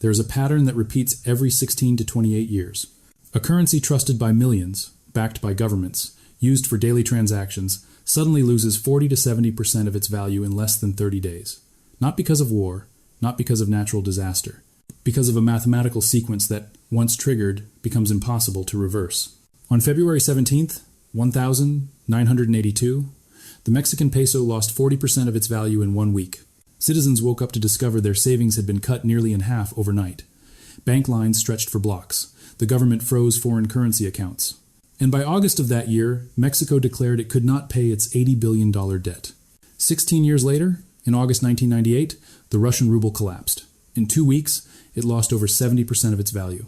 There is a pattern that repeats every 16 to 28 years. A currency trusted by millions, backed by governments, used for daily transactions, suddenly loses 40 to 70% of its value in less than 30 days. Not because of war, not because of natural disaster, because of a mathematical sequence that, once triggered, becomes impossible to reverse. On February 17th, 1982, the Mexican peso lost 40% of its value in 1 week. Citizens woke up to discover their savings had been cut nearly in half overnight. Bank lines stretched for blocks. The government froze foreign currency accounts. And by August of that year, Mexico declared it could not pay its $80 billion debt. 16 years later, in August 1998, the Russian ruble collapsed. In 2 weeks, it lost over 70% of its value.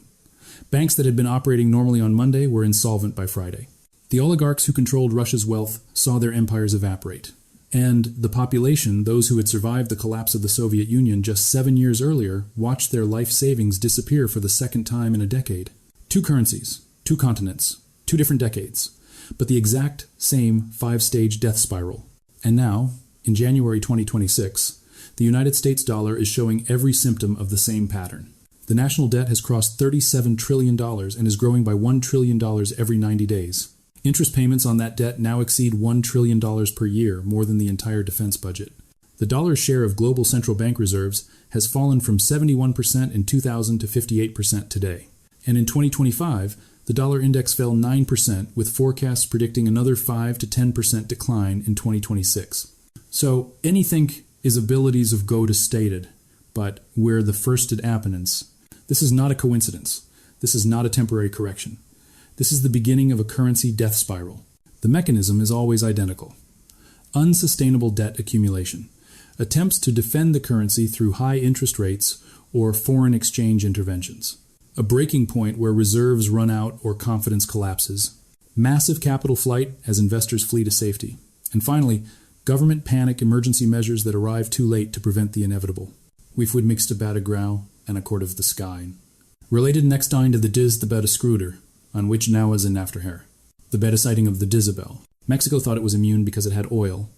Banks that had been operating normally on Monday were insolvent by Friday. The oligarchs who controlled Russia's wealth saw their empires evaporate. And the population, those who had survived the collapse of the Soviet Union just 7 years earlier, watched their life savings disappear for the second time in a decade. 2 currencies, 2 continents, 2 different decades, but the exact same 5-stage death spiral. And now, in January 2026, the United States dollar is showing every symptom of the same pattern. The national debt has crossed $37 trillion and is growing by $1 trillion every 90 days. Interest payments on that debt now exceed $1 trillion per year, more than the entire defense budget. The dollar's share of global central bank reserves has fallen from 71% in 2000 to 58% today. And in 2025, the dollar index fell 9%, with forecasts predicting another 5 to 10% decline in 2026. So, anything is abilities of go to stated, but we're the first at appenance. This is not a coincidence. This is not a temporary correction. This is the beginning of a currency death spiral. The mechanism is always identical. Unsustainable debt accumulation. Attempts to defend the currency through high interest rates or foreign exchange interventions. A breaking point where reserves run out or confidence collapses. Massive capital flight as investors flee to safety. And finally, government panic emergency measures that arrive too late to prevent the inevitable. We've would mixed about a grow and a quart of the sky. Related next to the diz the beta scrooter, on which now is in after her. The beta sighting of the Dizabel. Mexico thought it was immune because it had oil.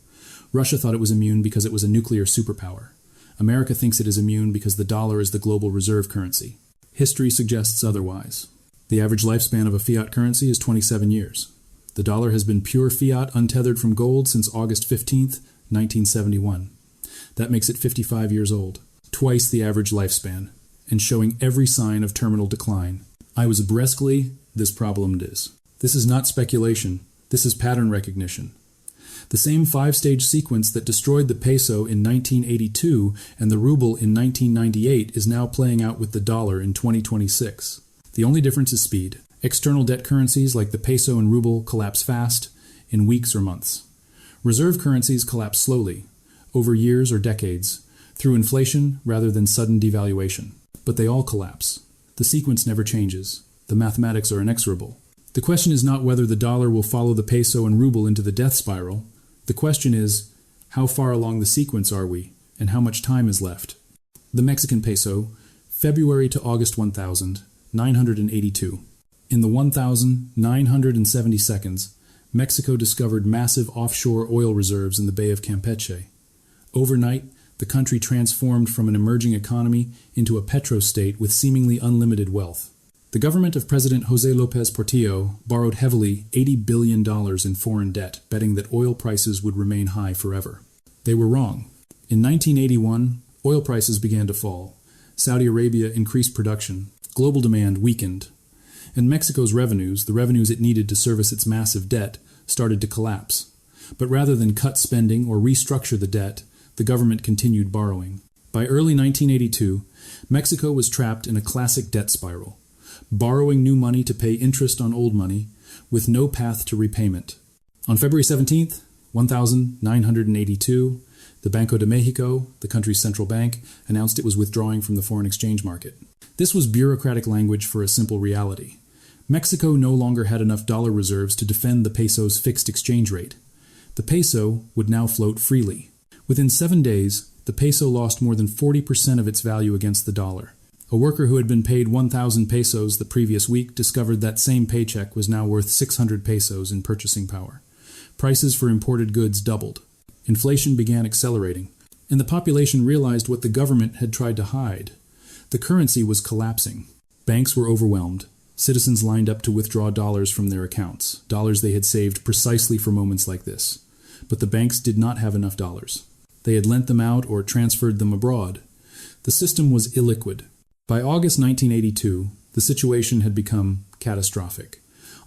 Russia thought it was immune because it was a nuclear superpower. America thinks it is immune because the dollar is the global reserve currency. History suggests otherwise. The average lifespan of a fiat currency is 27 years. The dollar has been pure fiat untethered from gold since August 15th, 1971. That makes it 55 years old, twice the average lifespan, and showing every sign of terminal decline. I was brusquely, this problem is. This is not speculation, this is pattern recognition. The same 5-stage sequence that destroyed the peso in 1982 and the ruble in 1998 is now playing out with the dollar in 2026. The only difference is speed. External debt currencies like the peso and ruble collapse fast, in weeks or months. Reserve currencies collapse slowly, over years or decades, through inflation rather than sudden devaluation. But they all collapse. The sequence never changes. The mathematics are inexorable. The question is not whether the dollar will follow the peso and ruble into the death spiral. The question is, how far along the sequence are we, and how much time is left? The Mexican peso, February to August 1982. In the 1,970 seconds, Mexico discovered massive offshore oil reserves in the Bay of Campeche. Overnight, the country transformed from an emerging economy into a petrostate with seemingly unlimited wealth. The government of President José López Portillo borrowed heavily $80 billion in foreign debt, betting that oil prices would remain high forever. They were wrong. In 1981, oil prices began to fall. Saudi Arabia increased production. Global demand weakened. And Mexico's revenues, the revenues it needed to service its massive debt, started to collapse. But rather than cut spending or restructure the debt, the government continued borrowing. By early 1982, Mexico was trapped in a classic debt spiral. Borrowing new money to pay interest on old money, with no path to repayment. On February 17th, 1982, the Banco de Mexico, the country's central bank, announced it was withdrawing from the foreign exchange market. This was bureaucratic language for a simple reality. Mexico no longer had enough dollar reserves to defend the peso's fixed exchange rate. The peso would now float freely. Within 7 days, the peso lost more than 40% of its value against the dollar. A worker who had been paid 1,000 pesos the previous week discovered that same paycheck was now worth 600 pesos in purchasing power. Prices for imported goods doubled. Inflation began accelerating, and the population realized what the government had tried to hide. The currency was collapsing. Banks were overwhelmed. Citizens lined up to withdraw dollars from their accounts, dollars they had saved precisely for moments like this. But the banks did not have enough dollars. They had lent them out or transferred them abroad. The system was illiquid. By August 1982, the situation had become catastrophic.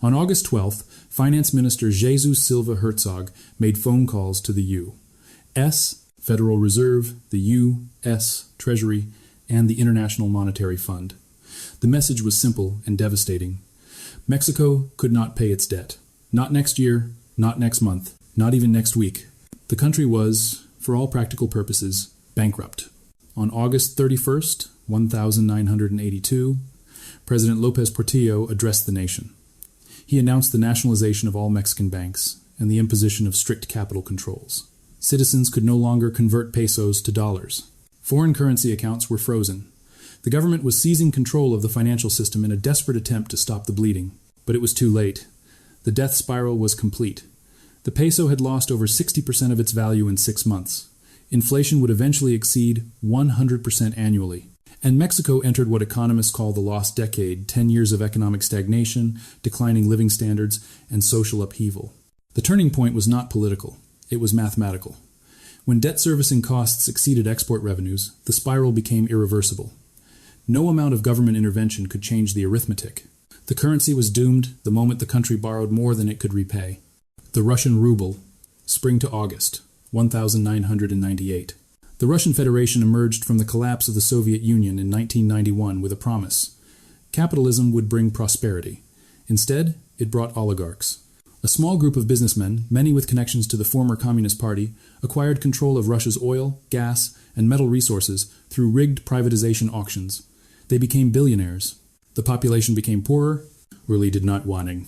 On August 12th, Finance Minister Jesus Silva Herzog made phone calls to the U.S. Federal Reserve, the U.S. Treasury, and the International Monetary Fund. The message was simple and devastating. Mexico could not pay its debt. Not next year, not next month, not even next week. The country was, for all practical purposes, bankrupt. On August 31st, 1982, President López Portillo addressed the nation. He announced the nationalization of all Mexican banks and the imposition of strict capital controls. Citizens could no longer convert pesos to dollars. Foreign currency accounts were frozen. The government was seizing control of the financial system in a desperate attempt to stop the bleeding. But it was too late. The death spiral was complete. The peso had lost over 60% of its value in 6 months. Inflation would eventually exceed 100% annually. And Mexico entered what economists call the lost decade, 10 years of economic stagnation, declining living standards, and social upheaval. The turning point was not political. It was mathematical. When debt servicing costs exceeded export revenues, the spiral became irreversible. No amount of government intervention could change the arithmetic. The currency was doomed the moment the country borrowed more than it could repay. The Russian Ruble, spring to August, 1998. The Russian Federation emerged from the collapse of the Soviet Union in 1991 with a promise. Capitalism would bring prosperity. Instead, it brought oligarchs. A small group of businessmen, many with connections to the former Communist Party, acquired control of Russia's oil, gas, and metal resources through rigged privatization auctions. They became billionaires. The population became poorer, really did not wanting.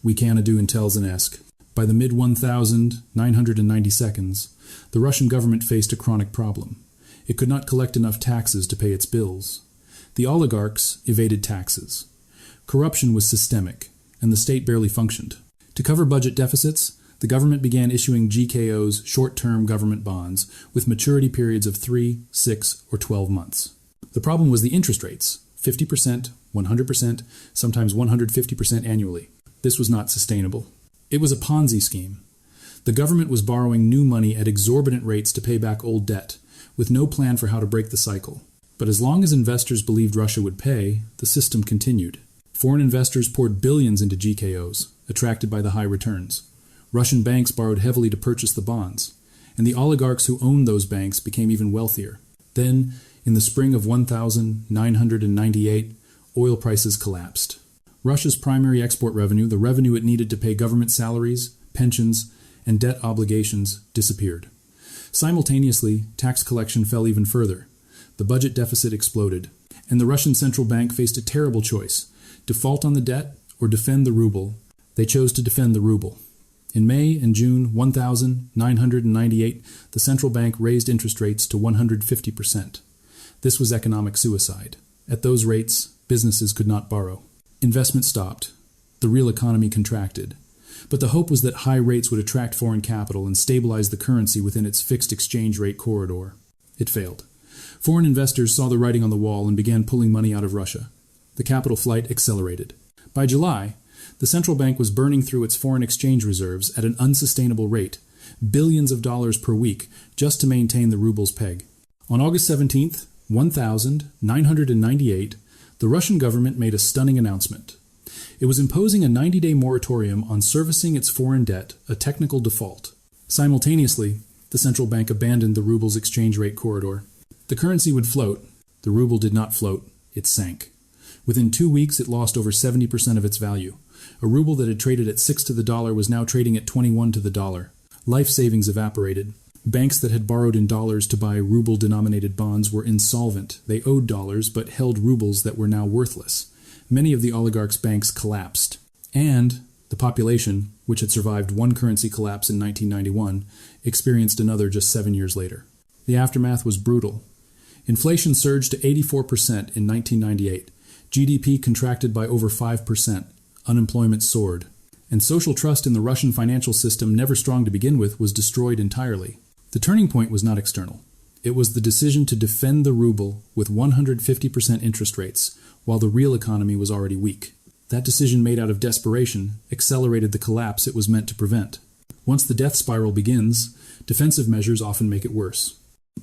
We canna do intels and esk. By the mid-1992, the Russian government faced a chronic problem. It could not collect enough taxes to pay its bills. The oligarchs evaded taxes. Corruption was systemic, and the state barely functioned. To cover budget deficits, the government began issuing GKOs, short-term government bonds, with maturity periods of 3, 6, or 12 months. The problem was the interest rates, 50%, 100%, sometimes 150% annually. This was not sustainable. It was a Ponzi scheme. The government was borrowing new money at exorbitant rates to pay back old debt, with no plan for how to break the cycle. But as long as investors believed Russia would pay, the system continued. Foreign investors poured billions into GKOs, attracted by the high returns. Russian banks borrowed heavily to purchase the bonds, and the oligarchs who owned those banks became even wealthier. Then, in the spring of 1998, oil prices collapsed. Russia's primary export revenue, the revenue it needed to pay government salaries, pensions, and debt obligations, disappeared. Simultaneously, tax collection fell even further. The budget deficit exploded, and the Russian central bank faced a terrible choice: default on the debt or defend the ruble. They chose to defend the ruble. In May and June 1998, the central bank raised interest rates to 150%. This was economic suicide. At those rates, businesses could not borrow. Investment stopped. The real economy contracted. But the hope was that high rates would attract foreign capital and stabilize the currency within its fixed exchange rate corridor. It failed. Foreign investors saw the writing on the wall and began pulling money out of Russia. The capital flight accelerated. By July, the central bank was burning through its foreign exchange reserves at an unsustainable rate, billions of dollars per week, just to maintain the ruble's peg. On August 17th, 1998, the Russian government made a stunning announcement. It was imposing a 90-day moratorium on servicing its foreign debt, a technical default. Simultaneously, the central bank abandoned the ruble's exchange rate corridor. The currency would float. The ruble did not float. It sank. Within 2 weeks, it lost over 70% of its value. A ruble that had traded at 6 to the dollar was now trading at 21 to the dollar. Life savings evaporated. Banks that had borrowed in dollars to buy ruble-denominated bonds were insolvent. They owed dollars but held rubles that were now worthless. Many of the oligarchs' banks collapsed. And the population, which had survived one currency collapse in 1991, experienced another just 7 years later. The aftermath was brutal. Inflation surged to 84% in 1998. GDP contracted by over 5%. Unemployment soared. And social trust in the Russian financial system, never strong to begin with, was destroyed entirely. The turning point was not external. It was the decision to defend the ruble with 150% interest rates, while the real economy was already weak. That decision made out of desperation accelerated the collapse it was meant to prevent. Once the death spiral begins, defensive measures often make it worse.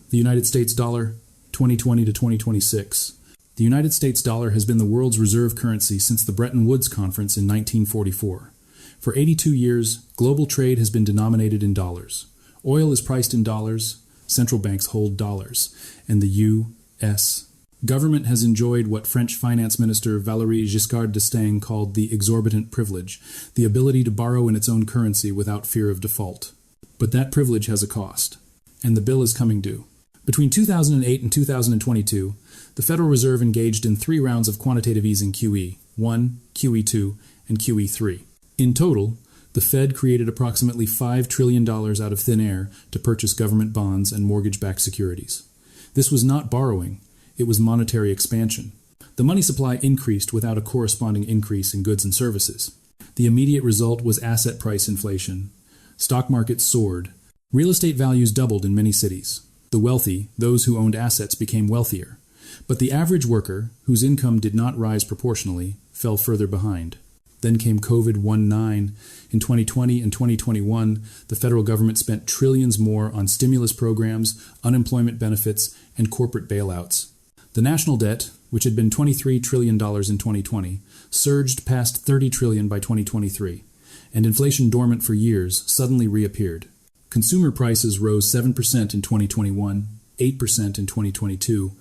The United States dollar, 2020 to 2026. The United States dollar has been the world's reserve currency since the Bretton Woods Conference in 1944. For 82 years, global trade has been denominated in dollars. Oil is priced in dollars, central banks hold dollars, and the U.S. government has enjoyed what French Finance Minister Valéry Giscard d'Estaing called the exorbitant privilege, the ability to borrow in its own currency without fear of default. But that privilege has a cost, and the bill is coming due. Between 2008 and 2022, the Federal Reserve engaged in 3 rounds of quantitative easing QE, 1, QE2, and QE3. In total, the Fed created approximately $5 trillion out of thin air to purchase government bonds and mortgage-backed securities. This was not borrowing, it was monetary expansion. The money supply increased without a corresponding increase in goods and services. The immediate result was asset price inflation. Stock markets soared. Real estate values doubled in many cities. The wealthy, those who owned assets, became wealthier. But the average worker, whose income did not rise proportionally, fell further behind. Then came COVID-19. In 2020 and 2021, the federal government spent trillions more on stimulus programs, unemployment benefits, and corporate bailouts. The national debt, which had been $23 trillion in 2020, surged past $30 trillion by 2023, and inflation dormant for years suddenly reappeared. Consumer prices rose 7% in 2021, 8% in 2022,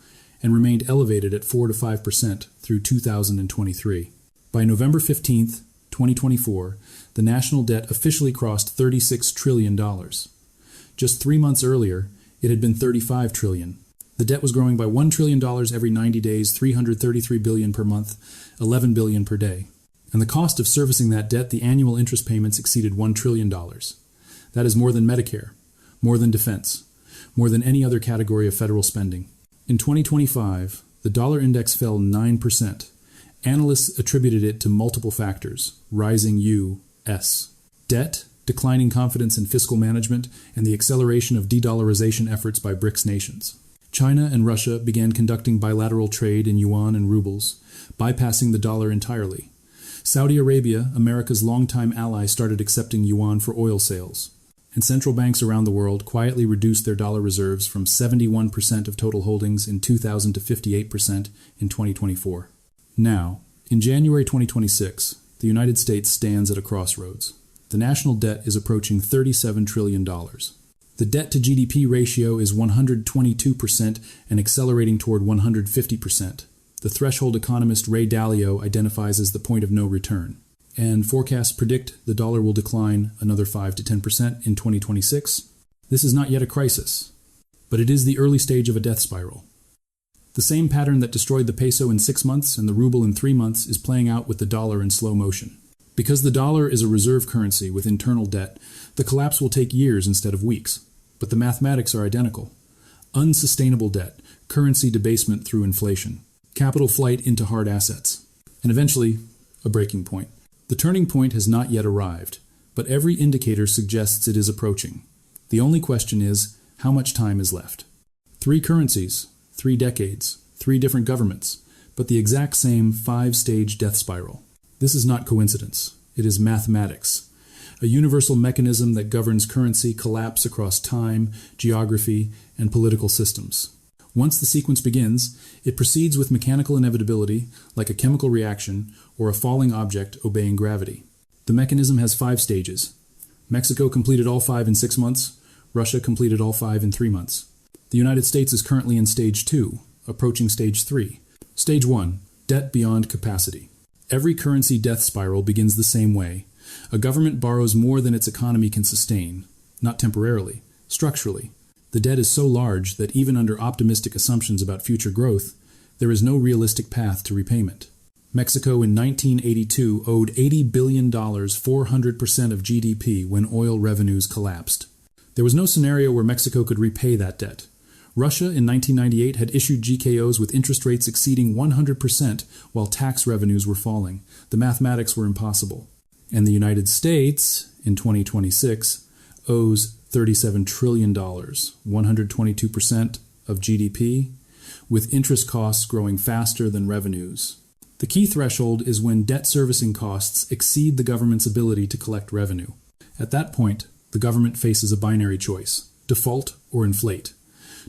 and remained elevated at 4 to 5% through 2023. By November 15, 2024, the national debt officially crossed $36 trillion. Just 3 months earlier, it had been $35 trillion. The debt was growing by $1 trillion every 90 days, $333 billion per month, $11 billion per day. And the cost of servicing that debt, the annual interest payments exceeded $1 trillion. That is more than Medicare, more than defense, more than any other category of federal spending. In 2025, the dollar index fell 9%. Analysts attributed it to multiple factors: rising U.S. debt, declining confidence in fiscal management, and the acceleration of de-dollarization efforts by BRICS nations. China and Russia began conducting bilateral trade in yuan and rubles, bypassing the dollar entirely. Saudi Arabia, America's longtime ally, started accepting yuan for oil sales. And central banks around the world quietly reduced their dollar reserves from 71% of total holdings in 2000 to 58% in 2024. Now, in January 2026, the United States stands at a crossroads. The national debt is approaching $37 trillion. The debt-to-GDP ratio is 122% and accelerating toward 150%. The threshold economist Ray Dalio identifies as the point of no return. And forecasts predict the dollar will decline another 5 to 10% in 2026. This is not yet a crisis, but it is the early stage of a death spiral. The same pattern that destroyed the peso in 6 months and the ruble in 3 months is playing out with the dollar in slow motion. Because the dollar is a reserve currency with internal debt, the collapse will take years instead of weeks. But the mathematics are identical. Unsustainable debt, currency debasement through inflation, capital flight into hard assets, and eventually, a breaking point. The turning point has not yet arrived, but every indicator suggests it is approaching. The only question is, how much time is left? 3 currencies, 3 decades, 3 different governments, but the exact same 5-stage death spiral. This is not coincidence. It is mathematics. A universal mechanism that governs currency collapse across time, geography, and political systems. Once the sequence begins, it proceeds with mechanical inevitability, like a chemical reaction or a falling object obeying gravity. The mechanism has 5 stages. Mexico completed all 5 in 6 months. Russia completed all 5 in 3 months. The United States is currently in Stage 2, approaching Stage 3. Stage 1, debt beyond capacity. Every currency death spiral begins the same way. A government borrows more than its economy can sustain, not temporarily, structurally. The debt is so large that even under optimistic assumptions about future growth, there is no realistic path to repayment. Mexico in 1982 owed $80 billion, 400% of GDP, when oil revenues collapsed. There was no scenario where Mexico could repay that debt. Russia in 1998 had issued GKOs with interest rates exceeding 100% while tax revenues were falling. The mathematics were impossible. And the United States, in 2026, owes $37 trillion, 122%, of GDP, with interest costs growing faster than revenues. The key threshold is when debt servicing costs exceed the government's ability to collect revenue. At that point, the government faces a binary choice: default or inflate.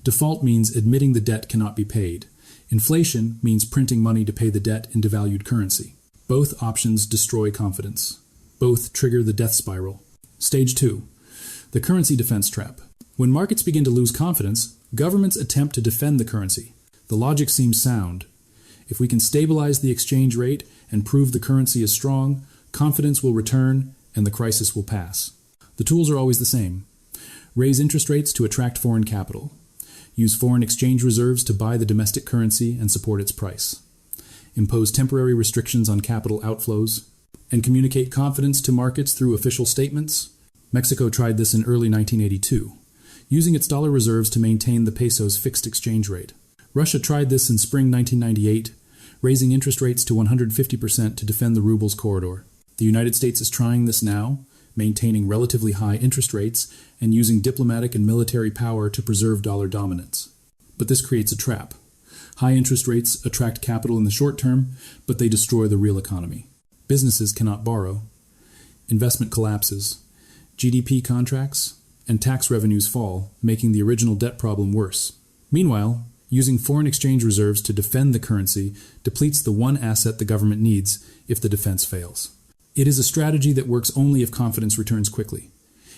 Default means admitting the debt cannot be paid. Inflation means printing money to pay the debt in devalued currency. Both options destroy confidence. Both trigger the death spiral. Stage 2. The currency defense trap. When markets begin to lose confidence, governments attempt to defend the currency. The logic seems sound. If we can stabilize the exchange rate and prove the currency is strong, confidence will return and the crisis will pass. The tools are always the same. Raise interest rates to attract foreign capital. Use foreign exchange reserves to buy the domestic currency and support its price. Impose temporary restrictions on capital outflows, and communicate confidence to markets through official statements. Mexico tried this in early 1982, using its dollar reserves to maintain the peso's fixed exchange rate. Russia tried this in spring 1998, raising interest rates to 150% to defend the ruble's corridor. The United States is trying this now, maintaining relatively high interest rates and using diplomatic and military power to preserve dollar dominance. But this creates a trap. High interest rates attract capital in the short term, but they destroy the real economy. Businesses cannot borrow. Investment collapses. GDP contracts, and tax revenues fall, making the original debt problem worse. Meanwhile, using foreign exchange reserves to defend the currency depletes the one asset the government needs if the defense fails. It is a strategy that works only if confidence returns quickly.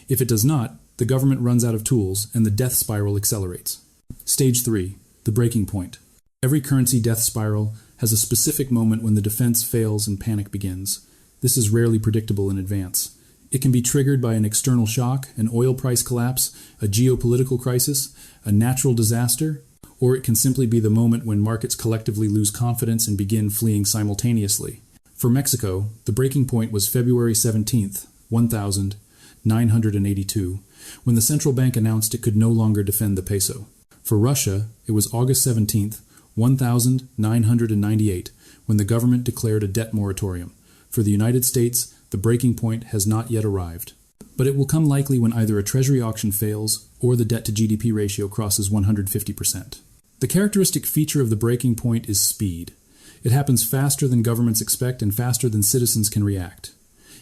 If it does not, the government runs out of tools and the death spiral accelerates. Stage 3. The breaking point. Every currency death spiral has a specific moment when the defense fails and panic begins. This is rarely predictable in advance. It can be triggered by an external shock, an oil price collapse, a geopolitical crisis, a natural disaster, or it can simply be the moment when markets collectively lose confidence and begin fleeing simultaneously. For Mexico, the breaking point was February 17th, 1982, when the central bank announced it could no longer defend the peso. For Russia, it was August 17th, 1998, when the government declared a debt moratorium. For the United States, the breaking point has not yet arrived. But it will come likely when either a treasury auction fails or the debt-to-GDP ratio crosses 150%. The characteristic feature of the breaking point is speed. It happens faster than governments expect and faster than citizens can react.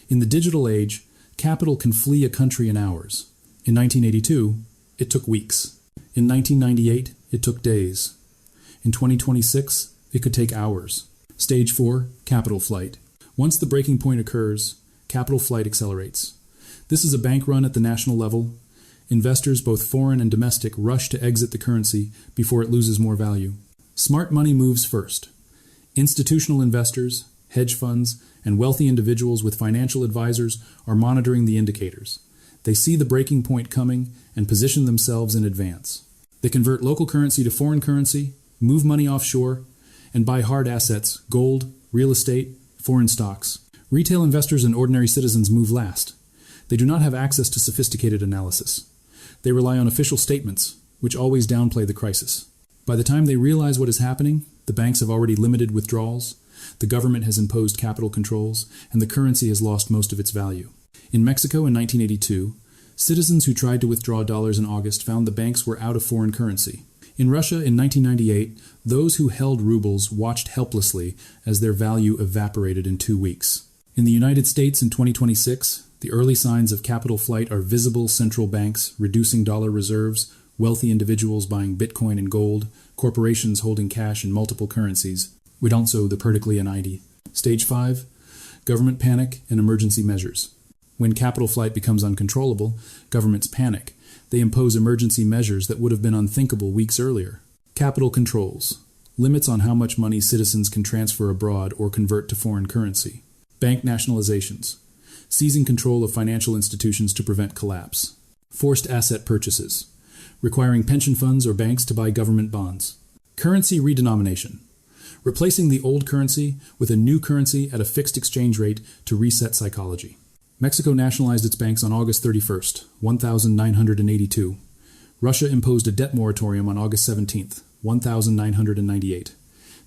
In the digital age, capital can flee a country in hours. In 1982, it took weeks. In 1998, it took days. In 2026, it could take hours. Stage 4, capital flight. Once the breaking point occurs, capital flight accelerates. This is a bank run at the national level. Investors, both foreign and domestic, rush to exit the currency before it loses more value. Smart money moves first. Institutional investors, hedge funds, and wealthy individuals with financial advisors are monitoring the indicators. They see the breaking point coming and position themselves in advance. They convert local currency to foreign currency, move money offshore, and buy hard assets, gold, real estate, foreign stocks. Retail investors and ordinary citizens move last. They do not have access to sophisticated analysis. They rely on official statements, which always downplay the crisis. By the time they realize what is happening, the banks have already limited withdrawals, the government has imposed capital controls, and the currency has lost most of its value. In Mexico in 1982, citizens who tried to withdraw dollars in August found the banks were out of foreign currency. In Russia in 1998, those who held rubles watched helplessly as their value evaporated in 2 weeks. In the United States in 2026, the early signs of capital flight are visible: central banks reducing dollar reserves, wealthy individuals buying Bitcoin and gold, corporations holding cash in multiple currencies. Cuidanzo the Pertically and ID. Stage 5. Government panic and emergency measures. When capital flight becomes uncontrollable, governments panic. They impose emergency measures that would have been unthinkable weeks earlier. Capital controls. Limits on how much money citizens can transfer abroad or convert to foreign currency. Bank nationalizations. Seizing control of financial institutions to prevent collapse. Forced asset purchases. Requiring pension funds or banks to buy government bonds. Currency redenomination. Replacing the old currency with a new currency at a fixed exchange rate to reset psychology. Mexico nationalized its banks on August 31st, 1982. Russia imposed a debt moratorium on August 17th, 1998.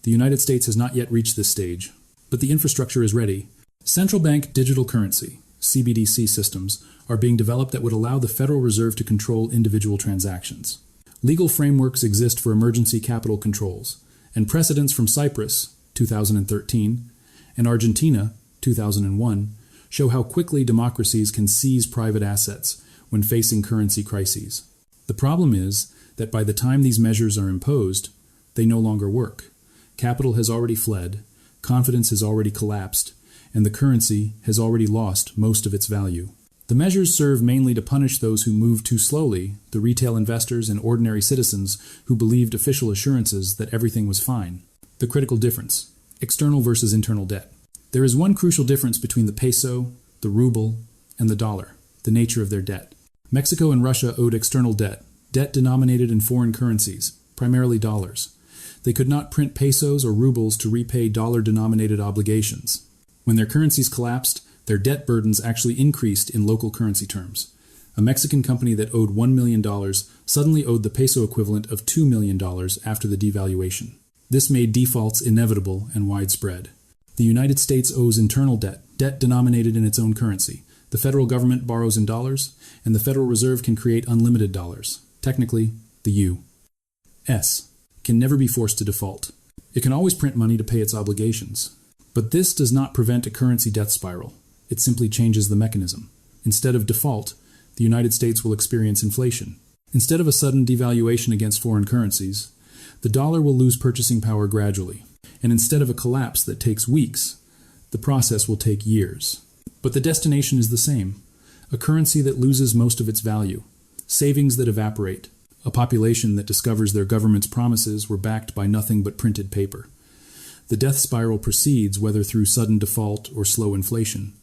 The United States has not yet reached this stage, but the infrastructure is ready. Central bank digital currency, CBDC systems, are being developed that would allow the Federal Reserve to control individual transactions. Legal frameworks exist for emergency capital controls, and precedents from Cyprus, 2013, and Argentina, 2001, show how quickly democracies can seize private assets when facing currency crises. The problem is that by the time these measures are imposed, they no longer work. Capital has already fled, confidence has already collapsed, and the currency has already lost most of its value. The measures serve mainly to punish those who move too slowly, the retail investors and ordinary citizens who believed official assurances that everything was fine. The critical difference: external versus internal debt. There is one crucial difference between the peso, the ruble, and the dollar: the nature of their debt. Mexico and Russia owed external debt denominated in foreign currencies, primarily dollars. They could not print pesos or rubles to repay dollar-denominated obligations. When their currencies collapsed, their debt burdens actually increased in local currency terms. A Mexican company that owed $1 million suddenly owed the peso equivalent of $2 million after the devaluation. This made defaults inevitable and widespread. The United States owes internal debt denominated in its own currency. The federal government borrows in dollars, and the Federal Reserve can create unlimited dollars. Technically, the U.S. can never be forced to default. It can always print money to pay its obligations. But this does not prevent a currency death spiral. It simply changes the mechanism. Instead of default, the United States will experience inflation. Instead of a sudden devaluation against foreign currencies, the dollar will lose purchasing power gradually. And instead of a collapse that takes weeks, the process will take years. But the destination is the same: a currency that loses most of its value, savings that evaporate, a population that discovers their government's promises were backed by nothing but printed paper. The death spiral proceeds whether through sudden default or slow inflation.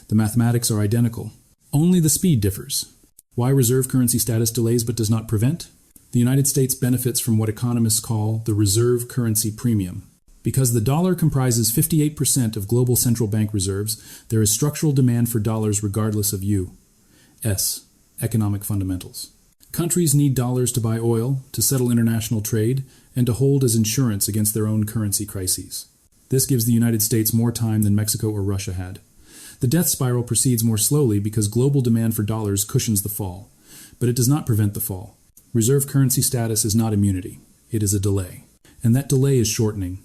The mathematics are identical. Only the speed differs. Why reserve currency status delays but does not prevent? The United States benefits from what economists call the reserve currency premium. Because the dollar comprises 58% of global central bank reserves, there is structural demand for dollars regardless of U.S. economic fundamentals. Countries need dollars to buy oil, to settle international trade, and to hold as insurance against their own currency crises. This gives the United States more time than Mexico or Russia had. The death spiral proceeds more slowly because global demand for dollars cushions the fall, but it does not prevent the fall. Reserve currency status is not immunity. It is a delay. And that delay is shortening.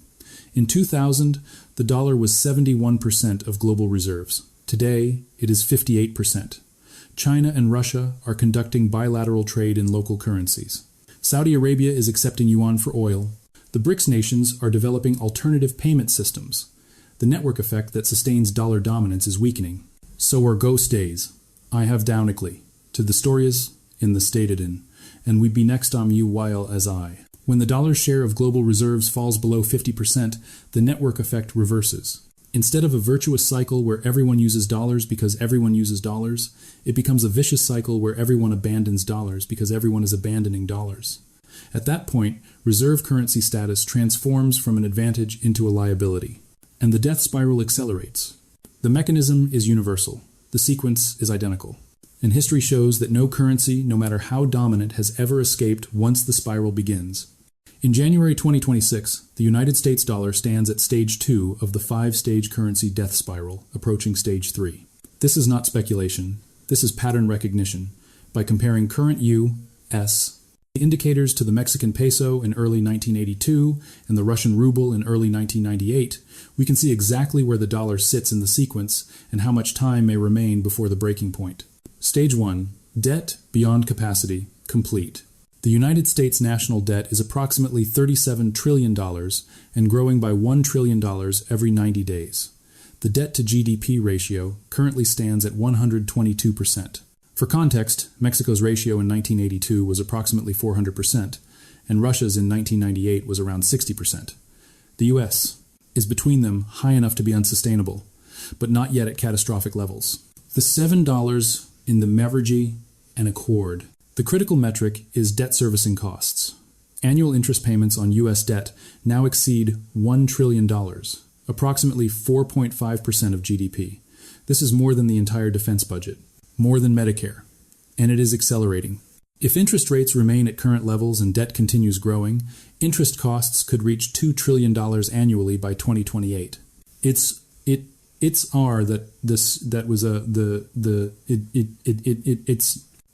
In 2000, the dollar was 71% of global reserves. Today, it is 58%. China and Russia are conducting bilateral trade in local currencies. Saudi Arabia is accepting yuan for oil. The BRICS nations are developing alternative payment systems. The network effect that sustains dollar dominance is weakening. So are ghost days. I have downically. To the stories in the stated in, and we be next on you while as I. When the dollar's share of global reserves falls below 50%, the network effect reverses. Instead of a virtuous cycle where everyone uses dollars because everyone uses dollars, it becomes a vicious cycle where everyone abandons dollars because everyone is abandoning dollars. At that point, reserve currency status transforms from an advantage into a liability, and the death spiral accelerates. The mechanism is universal. The sequence is identical. And history shows that no currency, no matter how dominant, has ever escaped once the spiral begins. In January 2026, the United States dollar stands at stage 2 of the 5-stage currency death spiral, approaching stage 3. This is not speculation. This is pattern recognition. By comparing current U.S. indicators to the Mexican Peso in early 1982 and the Russian Ruble in early 1998, we can see exactly where the dollar sits in the sequence and how much time may remain before the breaking point. Stage 1. Debt beyond capacity, complete. The United States national debt is approximately $37 trillion and growing by $1 trillion every 90 days. The debt-to-GDP ratio currently stands at 122%. For context, Mexico's ratio in 1982 was approximately 400%, and Russia's in 1998 was around 60%. The U.S. is between them, high enough to be unsustainable, but not yet at catastrophic levels. The $7 in the Mevergy and Accord. The critical metric is debt servicing costs. Annual interest payments on U.S. debt now exceed $1 trillion, approximately 4.5% of GDP. This is more than the entire defense budget, more than Medicare, and it is accelerating. If interest rates remain at current levels and debt continues growing, interest costs could reach $2 trillion annually by 2028. It's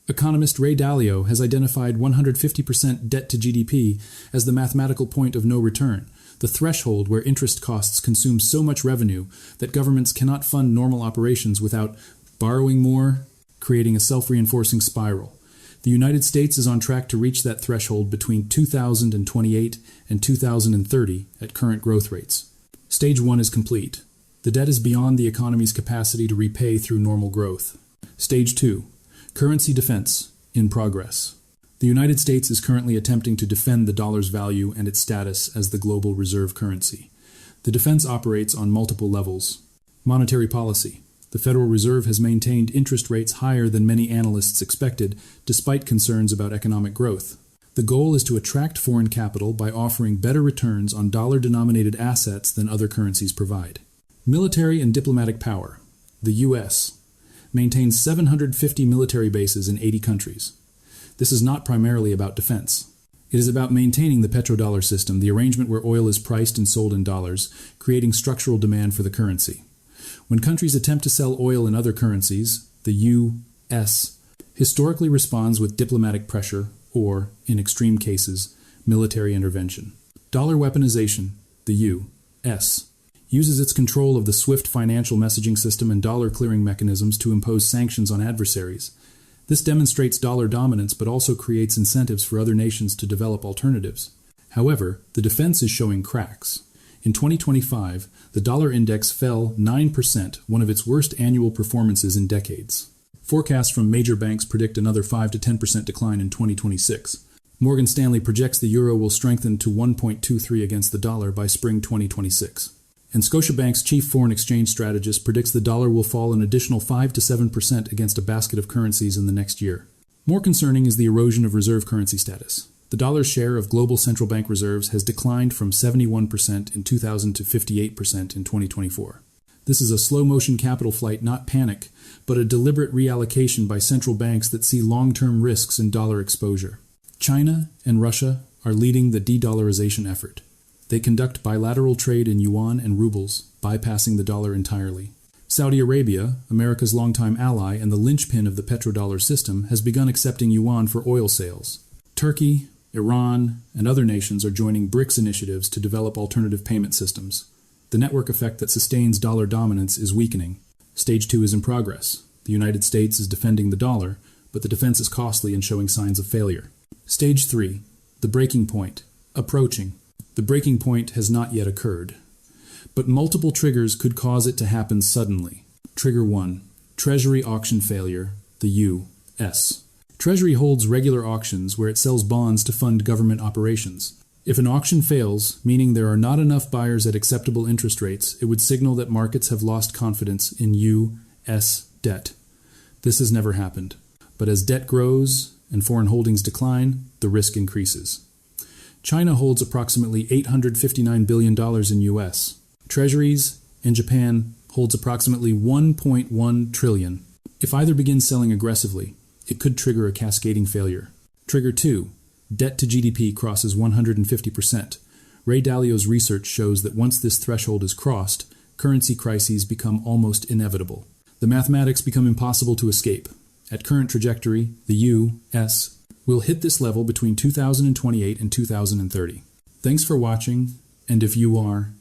Economist Ray Dalio has identified 150% debt to GDP as the mathematical point of no return, the threshold where interest costs consume so much revenue that governments cannot fund normal operations without borrowing more, creating a self-reinforcing spiral. The United States is on track to reach that threshold between 2028 and 2030 at current growth rates. Stage 1 is complete. The debt is beyond the economy's capacity to repay through normal growth. Stage 2. Currency defense, in progress. The United States is currently attempting to defend the dollar's value and its status as the global reserve currency. The defense operates on multiple levels. Monetary policy. The Federal Reserve has maintained interest rates higher than many analysts expected, despite concerns about economic growth. The goal is to attract foreign capital by offering better returns on dollar-denominated assets than other currencies provide. Military and diplomatic power. The U.S. maintains 750 military bases in 80 countries. This is not primarily about defense. It is about maintaining the petrodollar system, the arrangement where oil is priced and sold in dollars, creating structural demand for the currency. When countries attempt to sell oil in other currencies, the U.S. historically responds with diplomatic pressure or, in extreme cases, military intervention. Dollar weaponization, the U.S. uses its control of the SWIFT financial messaging system and dollar clearing mechanisms to impose sanctions on adversaries. This demonstrates dollar dominance but also creates incentives for other nations to develop alternatives. However, the defense is showing cracks. In 2025, the dollar index fell 9%, one of its worst annual performances in decades. Forecasts from major banks predict another 5 to 10% decline in 2026. Morgan Stanley projects the euro will strengthen to 1.23 against the dollar by spring 2026. And Scotiabank's chief foreign exchange strategist predicts the dollar will fall an additional 5 to 7% against a basket of currencies in the next year. More concerning is the erosion of reserve currency status. The dollar's share of global central bank reserves has declined from 71% in 2000 to 58% in 2024. This is a slow-motion capital flight, not panic, but a deliberate reallocation by central banks that see long-term risks in dollar exposure. China and Russia are leading the de-dollarization effort. They conduct bilateral trade in yuan and rubles, bypassing the dollar entirely. Saudi Arabia, America's longtime ally and the linchpin of the petrodollar system, has begun accepting yuan for oil sales. Turkey, Iran, and other nations are joining BRICS initiatives to develop alternative payment systems. The network effect that sustains dollar dominance is weakening. Stage 2 is in progress. The United States is defending the dollar, but the defense is costly and showing signs of failure. Stage 3. The breaking point. Approaching. The breaking point has not yet occurred, but multiple triggers could cause it to happen suddenly. Trigger 1. Treasury auction failure, the U.S. Treasury holds regular auctions where it sells bonds to fund government operations. If an auction fails, meaning there are not enough buyers at acceptable interest rates, it would signal that markets have lost confidence in U.S. debt. This has never happened. But as debt grows and foreign holdings decline, the risk increases. China holds approximately $859 billion in U.S. Treasuries, and Japan holds approximately $1.1 trillion. If either begins selling aggressively, it could trigger a cascading failure. Trigger 2. Debt to GDP crosses 150%. Ray Dalio's research shows that once this threshold is crossed, currency crises become almost inevitable. The mathematics become impossible to escape. At current trajectory, the U.S. will hit this level between 2028 and 2030. Thanks for watching, and if you are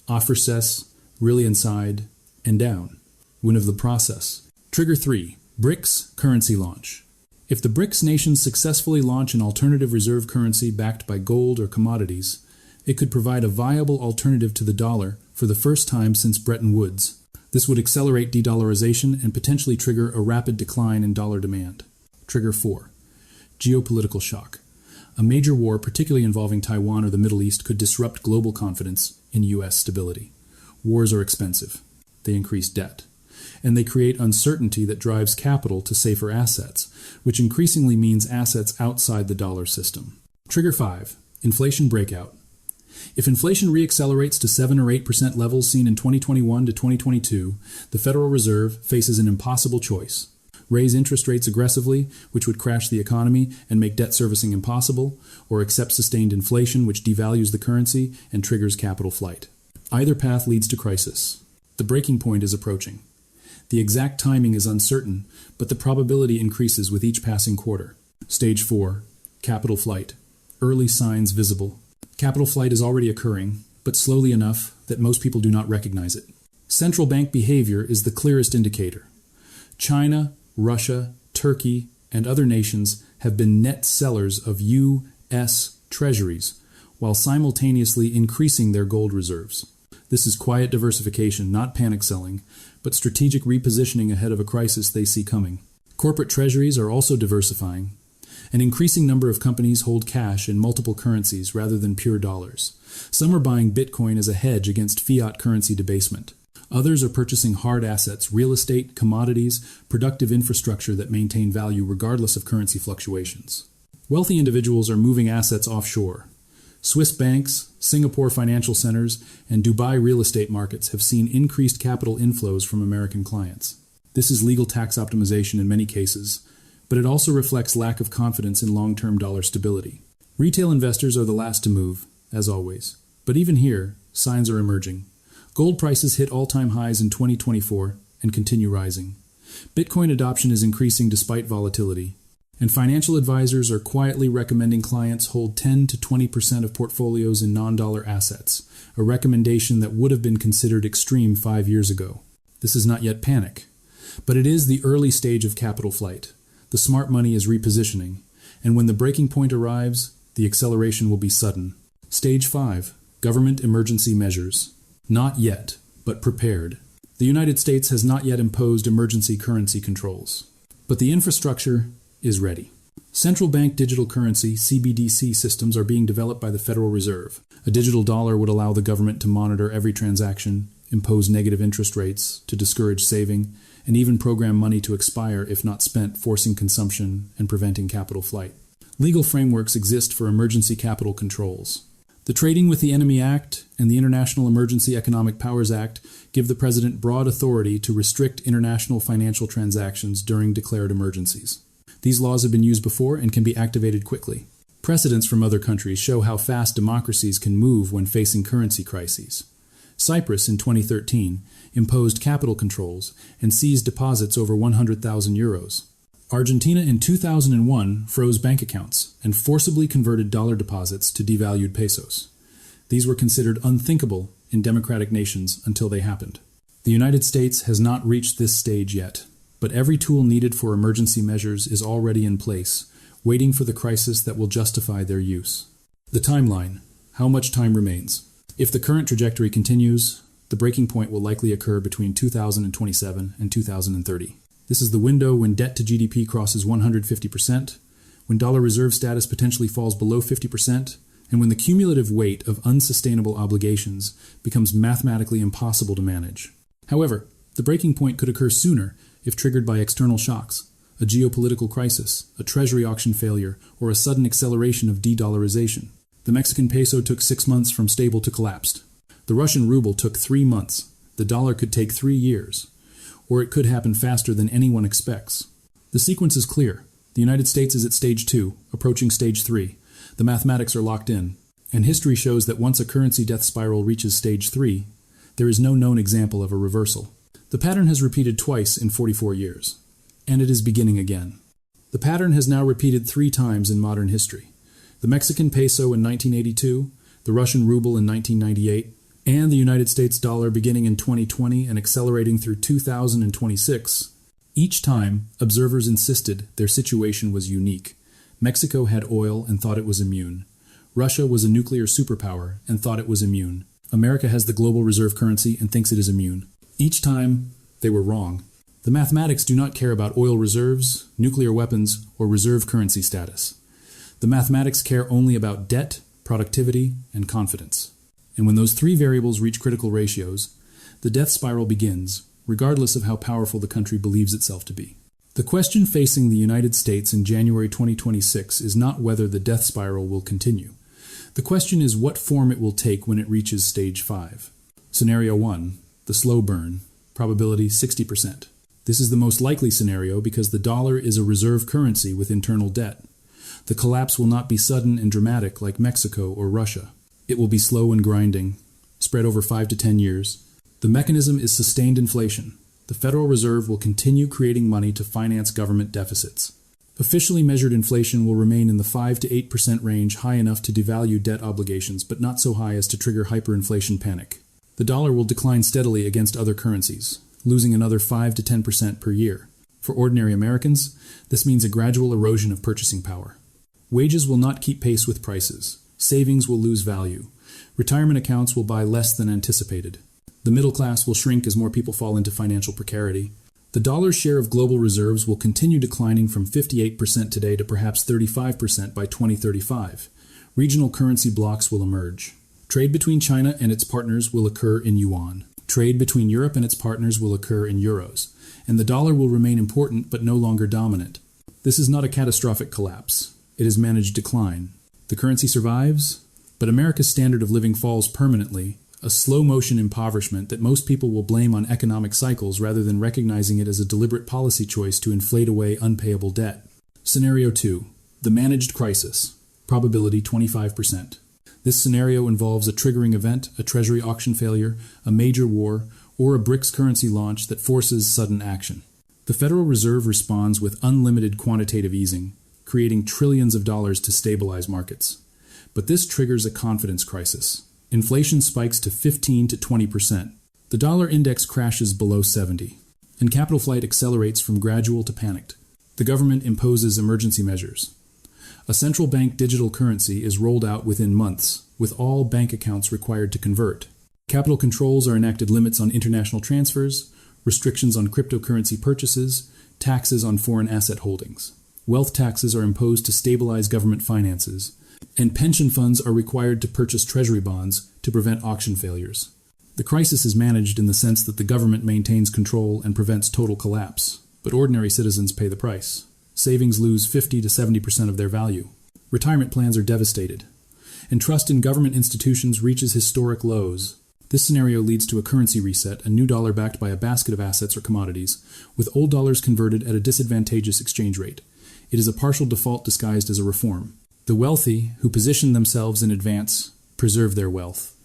offer cess, really inside, and down, win of the process. Trigger 3. BRICS currency launch. If the BRICS nations successfully launch an alternative reserve currency backed by gold or commodities, it could provide a viable alternative to the dollar for the first time since Bretton Woods. This would accelerate de-dollarization and potentially trigger a rapid decline in dollar demand. Trigger 4. Geopolitical shock. A major war, particularly involving Taiwan or the Middle East, could disrupt global confidence in U.S. stability. Wars are expensive. They increase debt. And they create uncertainty that drives capital to safer assets, which increasingly means assets outside the dollar system. Trigger 5. Inflation breakout. If inflation reaccelerates to 7 or 8% levels seen in 2021 to 2022, the Federal Reserve faces an impossible choice. Raise interest rates aggressively, which would crash the economy and make debt servicing impossible, or accept sustained inflation, which devalues the currency and triggers capital flight. Either path leads to crisis. The breaking point is approaching. The exact timing is uncertain, but the probability increases with each passing quarter. Stage 4. Capital flight. Early signs visible. Capital flight is already occurring, but slowly enough that most people do not recognize it. Central bank behavior is the clearest indicator. China, Russia, Turkey, and other nations have been net sellers of U.S. treasuries, while simultaneously increasing their gold reserves. This is quiet diversification, not panic selling, but strategic repositioning ahead of a crisis they see coming. Corporate treasuries are also diversifying. An increasing number of companies hold cash in multiple currencies rather than pure dollars. Some are buying Bitcoin as a hedge against fiat currency debasement. Others are purchasing hard assets, real estate, commodities, productive infrastructure that maintain value regardless of currency fluctuations. Wealthy individuals are moving assets offshore. Swiss banks, Singapore financial centers, and Dubai real estate markets have seen increased capital inflows from American clients. This is legal tax optimization in many cases, but it also reflects lack of confidence in long-term dollar stability. Retail investors are the last to move, as always. But even here, signs are emerging. Gold prices hit all-time highs in 2024 and continue rising. Bitcoin adoption is increasing despite volatility. And financial advisors are quietly recommending clients hold 10 to 20% of portfolios in non-dollar assets, a recommendation that would have been considered extreme 5 years ago. This is not yet panic, but it is the early stage of capital flight. The smart money is repositioning, and when the breaking point arrives, the acceleration will be sudden. Stage 5. Government emergency measures. Not yet, but prepared. The United States has not yet imposed emergency currency controls, but the infrastructure is ready. Central bank digital currency (CBDC) systems are being developed by the Federal Reserve. A digital dollar would allow the government to monitor every transaction, impose negative interest rates to discourage saving, and even program money to expire if not spent, forcing consumption and preventing capital flight. Legal frameworks exist for emergency capital controls. The Trading with the Enemy Act and the International Emergency Economic Powers Act give the President broad authority to restrict international financial transactions during declared emergencies. These laws have been used before and can be activated quickly. Precedents from other countries show how fast democracies can move when facing currency crises. Cyprus in 2013 imposed capital controls and seized deposits over 100,000 euros. Argentina in 2001 froze bank accounts and forcibly converted dollar deposits to devalued pesos. These were considered unthinkable in democratic nations until they happened. The United States has not reached this stage yet, but every tool needed for emergency measures is already in place, waiting for the crisis that will justify their use. The timeline. How much time remains? If the current trajectory continues, the breaking point will likely occur between 2027 and 2030. This is the window when debt to GDP crosses 150%, when dollar reserve status potentially falls below 50%, and when the cumulative weight of unsustainable obligations becomes mathematically impossible to manage. However, the breaking point could occur sooner if triggered by external shocks, a geopolitical crisis, a treasury auction failure, or a sudden acceleration of de-dollarization. The Mexican peso took 6 months from stable to collapsed. The Russian ruble took 3 months. The dollar could take 3 years. Or it could happen faster than anyone expects. The sequence is clear. The United States is at stage 2, approaching stage 3. The mathematics are locked in. And history shows that once a currency death spiral reaches stage 3, there is no known example of a reversal. The pattern has repeated twice in 44 years. And it is beginning again. The pattern has now repeated 3 times in modern history. The Mexican peso in 1982, the Russian ruble in 1998, and the United States dollar beginning in 2020 and accelerating through 2026, each time observers insisted their situation was unique. Mexico had oil and thought it was immune. Russia was a nuclear superpower and thought it was immune. America has the global reserve currency and thinks it is immune. Each time, they were wrong. The mathematics do not care about oil reserves, nuclear weapons, or reserve currency status. The mathematics care only about debt, productivity, and confidence. And when those 3 variables reach critical ratios, the death spiral begins, regardless of how powerful the country believes itself to be. The question facing the United States in January 2026 is not whether the death spiral will continue. The question is what form it will take when it reaches stage 5. Scenario 1, the slow burn, probability 60%. This is the most likely scenario because the dollar is a reserve currency with internal debt. The collapse will not be sudden and dramatic like Mexico or Russia. It will be slow and grinding, spread over 5 to 10 years. The mechanism is sustained inflation. The The Federal Reserve will continue creating money to finance government deficits. Officially measured inflation will remain in the 5 to 8% range, high enough to devalue debt obligations, but not so high as to trigger hyperinflation panic. The dollar will decline steadily against other currencies, losing another 5 to 10% per year. For ordinary Americans, this means a gradual erosion of purchasing power. Wages will not keep pace with prices. Savings will lose value. Retirement accounts will buy less than anticipated. The middle class will shrink as more people fall into financial precarity. The dollar's share of global reserves will continue declining from 58% today to perhaps 35% by 2035. Regional currency blocks will emerge. Trade between China and its partners will occur in yuan. Trade between Europe and its partners will occur in euros. And the dollar will remain important but no longer dominant. This is not a catastrophic collapse. It is managed decline. The currency survives, but America's standard of living falls permanently, a slow-motion impoverishment that most people will blame on economic cycles rather than recognizing it as a deliberate policy choice to inflate away unpayable debt. Scenario 2. The managed crisis. Probability 25%. This scenario involves a triggering event, a treasury auction failure, a major war, or a BRICS currency launch that forces sudden action. The Federal Reserve responds with unlimited quantitative easing, creating trillions of dollars to stabilize markets. But this triggers a confidence crisis. Inflation spikes to 15 to 20%. The dollar index crashes below 70, and capital flight accelerates from gradual to panicked. The government imposes emergency measures. A central bank digital currency is rolled out within months, with all bank accounts required to convert. Capital controls are enacted, limits on international transfers, restrictions on cryptocurrency purchases, taxes on foreign asset holdings. Wealth taxes are imposed to stabilize government finances, and pension funds are required to purchase treasury bonds to prevent auction failures. The crisis is managed in the sense that the government maintains control and prevents total collapse, but ordinary citizens pay the price. Savings lose 50 to 70% of their value. Retirement plans are devastated, and trust in government institutions reaches historic lows. This scenario leads to a currency reset, a new dollar backed by a basket of assets or commodities, with old dollars converted at a disadvantageous exchange rate. It is a partial default disguised as a reform. The wealthy, who position themselves in advance, preserve their wealth.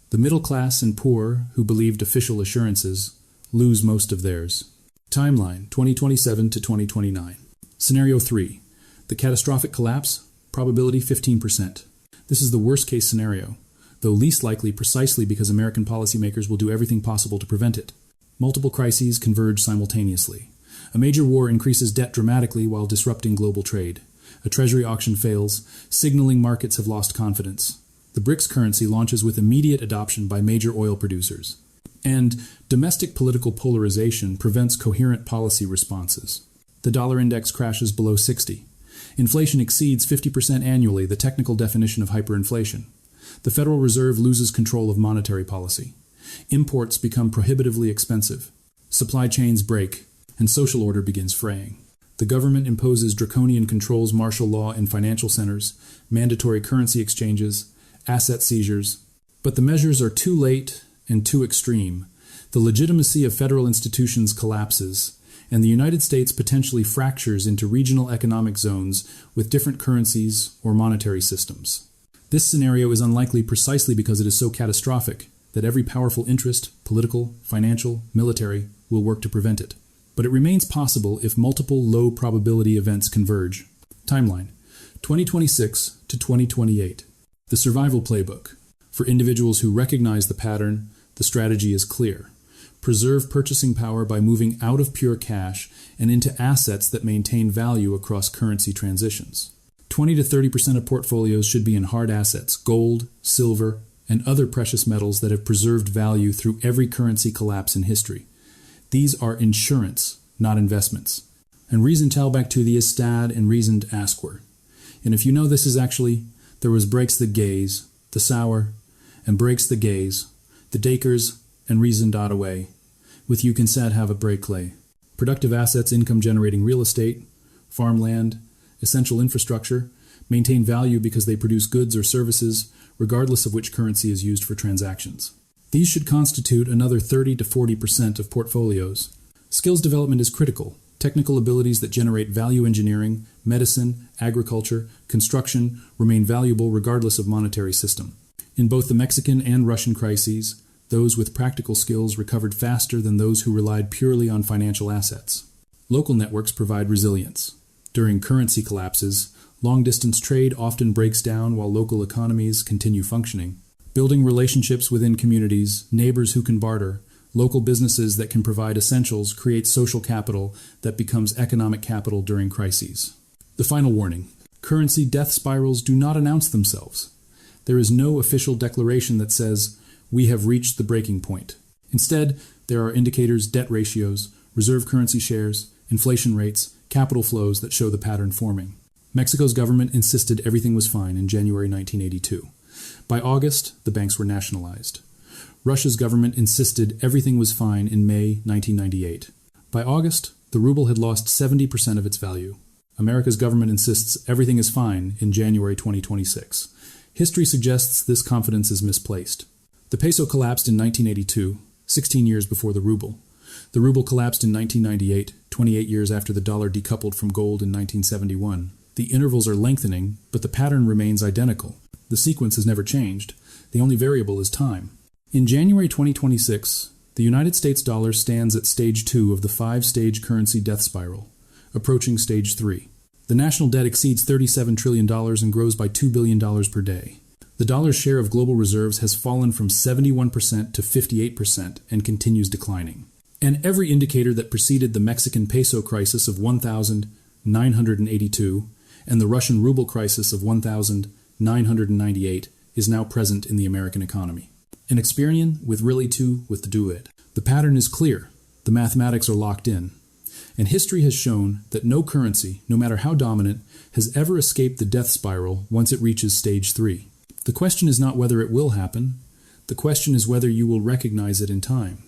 The middle class and poor, who believed official assurances, lose most of theirs. Timeline 2027 to 2029. Scenario 3. The catastrophic collapse, probability 15%. This is the worst-case scenario, though least likely precisely because American policymakers will do everything possible to prevent it. Multiple crises converge simultaneously. A major war increases debt dramatically while disrupting global trade. A treasury auction fails, signaling markets have lost confidence. The BRICS currency launches with immediate adoption by major oil producers. And domestic political polarization prevents coherent policy responses. The dollar index crashes below 60. Inflation exceeds 50% annually, the technical definition of hyperinflation. The Federal Reserve loses control of monetary policy. Imports become prohibitively expensive. Supply chains break, and social order begins fraying. The government imposes draconian controls, martial law in financial centers, mandatory currency exchanges, asset seizures. But the measures are too late and too extreme. The legitimacy of federal institutions collapses, and the United States potentially fractures into regional economic zones with different currencies or monetary systems. This scenario is unlikely precisely because it is so catastrophic that every powerful interest, political, financial, military, will work to prevent it. But it remains possible if multiple low-probability events converge. Timeline 2026 to 2028. The survival playbook. For individuals who recognize the pattern, the strategy is clear. Preserve purchasing power by moving out of pure cash and into assets that maintain value across currency transitions. 20 to 30% of portfolios should be in hard assets, gold, silver, and other precious metals that have preserved value through every currency collapse in history. These are insurance, not investments. And reason tell back to the Estad and reasoned Asquer. And if you know this is actually, there was breaks the gaze, the sour, and breaks the gaze, the Dakers, and reason dot away. With you can sad have a break lay. Productive assets, income generating real estate, farmland, essential infrastructure, maintain value because they produce goods or services, regardless of which currency is used for transactions. These should constitute another 30 to 40% of portfolios. Skills development is critical. Technical abilities that generate value engineering, medicine, agriculture, construction remain valuable regardless of monetary system. In both the Mexican and Russian crises, Those with practical skills recovered faster than those who relied purely on financial assets. Local networks provide resilience. During currency collapses, long-distance trade often breaks down while local economies continue functioning. Building relationships within communities, neighbors who can barter, local businesses that can provide essentials create social capital that becomes economic capital during crises. The final warning: currency death spirals do not announce themselves. There is no official declaration that says, "We have reached the breaking point." Instead, there are indicators, debt ratios, reserve currency shares, inflation rates, capital flows that show the pattern forming. Mexico's government insisted everything was fine in January 1982. By August, the banks were nationalized. Russia's government insisted everything was fine in May 1998. By August, the ruble had lost 70% of its value. America's government insists everything is fine in January 2026. History suggests this confidence is misplaced. The peso collapsed in 1982, 16 years before the ruble. The ruble collapsed in 1998, 28 years after the dollar decoupled from gold in 1971. The intervals are lengthening, but the pattern remains identical. The sequence has never changed. The only variable is time. In January 2026, the United States dollar stands at stage 2 of the 5-stage currency death spiral, approaching stage 3. The national debt exceeds $37 trillion and grows by $2 billion per day. The dollar's share of global reserves has fallen from 71% to 58% and continues declining. And every indicator that preceded the Mexican Peso crisis of 1,982 and the Russian Ruble crisis of 1,998 is now present in the American economy. An Experian with really to with the do it. The pattern is clear. The mathematics are locked in. And history has shown that no currency, no matter how dominant, has ever escaped the death spiral once it reaches stage 3. The question is not whether it will happen. The question is whether you will recognize it in time.